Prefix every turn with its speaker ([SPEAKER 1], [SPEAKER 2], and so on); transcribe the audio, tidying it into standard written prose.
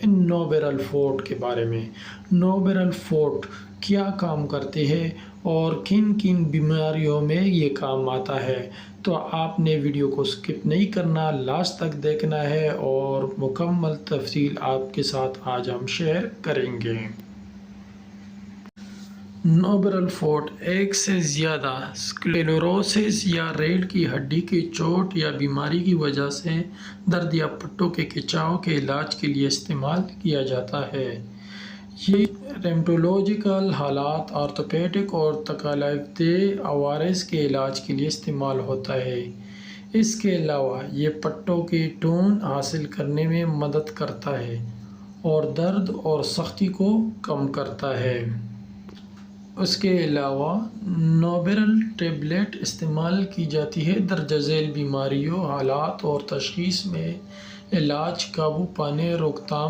[SPEAKER 1] نوبیرل food کے بارے میں۔ نوبیرل فوڈ کیا کام کرتے ہیں اور کن کن بیماریوں میں یہ کام آتا ہے، تو آپ نے ویڈیو کو سکپ نہیں کرنا، لاسٹ تک دیکھنا ہے اور مکمل تفصیل آپ کے ساتھ آج ہم شیئر کریں گے۔ نوبیرل فوڈ ایک سے زیادہ اسکلیروسس یا ریڑھ کی ہڈی کی چوٹ یا بیماری کی وجہ سے درد یا پٹھوں کے کھچاؤ کے علاج کے لیے استعمال کیا جاتا ہے۔ یہ ریمیٹولوجیکل حالات، آرتھوپیڈک اور تکلیف دہ عوارض کے علاج کے لیے استعمال ہوتا ہے۔ اس کے علاوہ یہ پٹھوں کی ٹون حاصل کرنے میں مدد کرتا ہے اور درد اور سختی کو کم کرتا ہے۔ اس کے علاوہ نوبیرل ٹیبلٹ استعمال کی جاتی ہے درج ذیل بیماریوں، حالات اور تشخیص میں علاج، قابو پانے، روک تھام